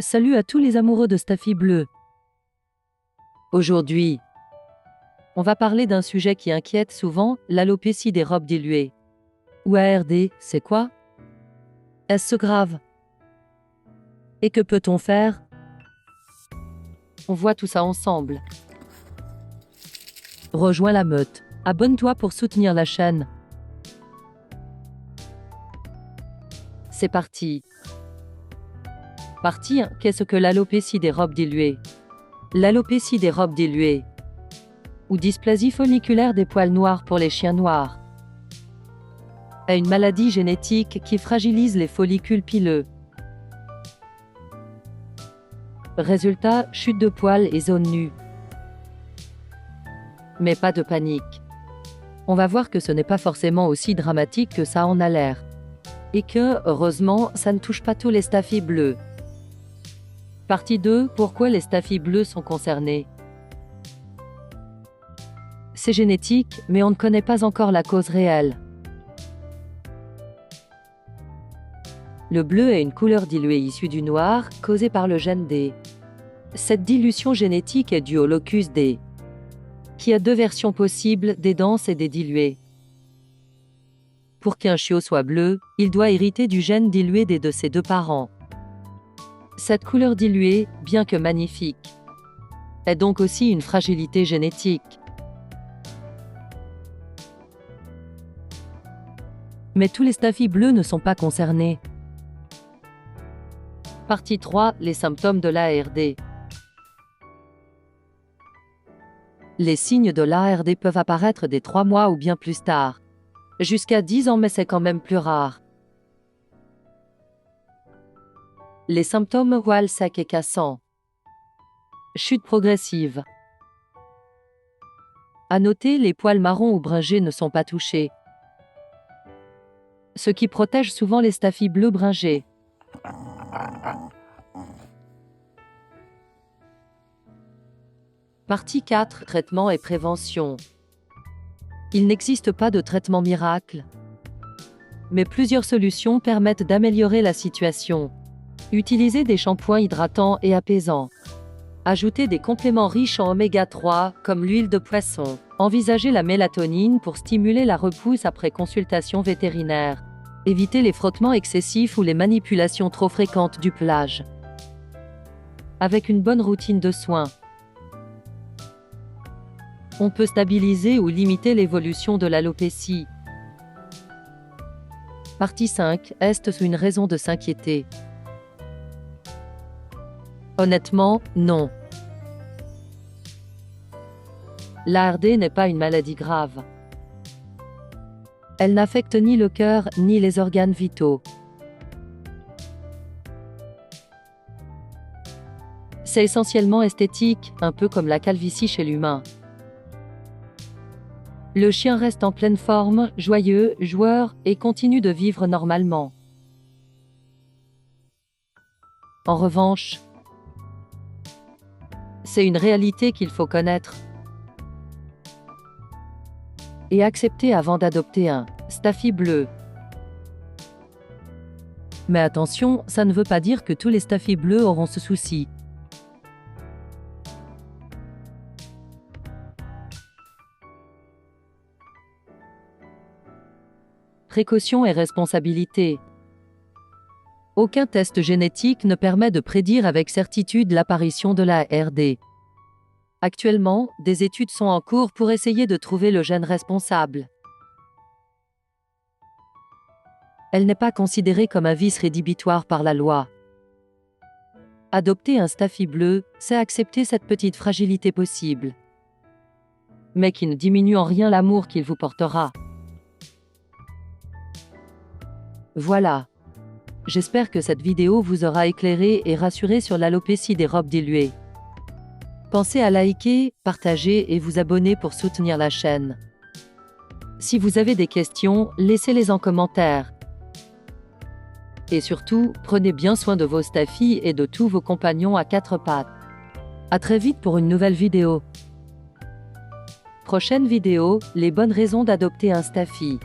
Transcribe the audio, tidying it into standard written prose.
Salut à tous les amoureux de Staffy Bleu. Aujourd'hui, on va parler d'un sujet qui inquiète souvent, l'alopécie des robes diluées. Ou ARD, c'est quoi? Est-ce grave? Et que peut-on faire? On voit tout ça ensemble. Rejoins la meute. Abonne-toi pour soutenir la chaîne. C'est parti. Partie 1. Qu'est-ce que l'alopécie des robes diluées? L'alopécie des robes diluées, ou dysplasie folliculaire des poils noirs pour les chiens noirs, est une maladie génétique qui fragilise les follicules pileux. Résultat, chute de poils et zone nue. Mais pas de panique. On va voir que ce n'est pas forcément aussi dramatique que ça en a l'air. Et que, heureusement, ça ne touche pas tous les Staffy bleus. Partie 2. Pourquoi les Staffy bleus sont concernés? C'est génétique, mais on ne connaît pas encore la cause réelle. Le bleu est une couleur diluée issue du noir, causée par le gène D. Cette dilution génétique est due au locus D, qui a deux versions possibles, des denses et des diluées. Pour qu'un chiot soit bleu, il doit hériter du gène dilué des de ses deux parents. Cette couleur diluée, bien que magnifique, est donc aussi une fragilité génétique. Mais tous les Staffy bleus ne sont pas concernés. Partie 3. Les symptômes de l'ARD. Les signes de l'ARD peuvent apparaître dès 3 mois ou bien plus tard. Jusqu'à 10 ans, mais c'est quand même plus rare. Les symptômes: poils secs et cassants. Chute progressive. À noter, les poils marrons ou bringés ne sont pas touchés, ce qui protège souvent les Staffy bleus bringés. Partie 4. Traitement et prévention. Il n'existe pas de traitement miracle, mais plusieurs solutions permettent d'améliorer la situation. Utilisez des shampoings hydratants et apaisants. Ajoutez des compléments riches en oméga 3, comme l'huile de poisson. Envisagez la mélatonine pour stimuler la repousse après consultation vétérinaire. Évitez les frottements excessifs ou les manipulations trop fréquentes du pelage. Avec une bonne routine de soins, on peut stabiliser ou limiter l'évolution de l'alopécie. Partie 5. Est-ce une raison de s'inquiéter? Honnêtement, non. L'ARD n'est pas une maladie grave. Elle n'affecte ni le cœur, ni les organes vitaux. C'est essentiellement esthétique, un peu comme la calvitie chez l'humain. Le chien reste en pleine forme, joyeux, joueur, et continue de vivre normalement. En revanche, c'est une réalité qu'il faut connaître et accepter avant d'adopter un Staffy bleu. Mais attention, ça ne veut pas dire que tous les Staffy bleus auront ce souci. Précaution et responsabilité. Aucun test génétique ne permet de prédire avec certitude l'apparition de l'ARD. Actuellement, des études sont en cours pour essayer de trouver le gène responsable. Elle n'est pas considérée comme un vice rédhibitoire par la loi. Adopter un Staffy bleu, c'est accepter cette petite fragilité possible, mais qui ne diminue en rien l'amour qu'il vous portera. Voilà. J'espère que cette vidéo vous aura éclairé et rassuré sur l'alopécie des robes diluées. Pensez à liker, partager et vous abonner pour soutenir la chaîne. Si vous avez des questions, laissez-les en commentaire. Et surtout, prenez bien soin de vos Staffy et de tous vos compagnons à 4 pattes. À très vite pour une nouvelle vidéo. Prochaine vidéo, les bonnes raisons d'adopter un Staffy.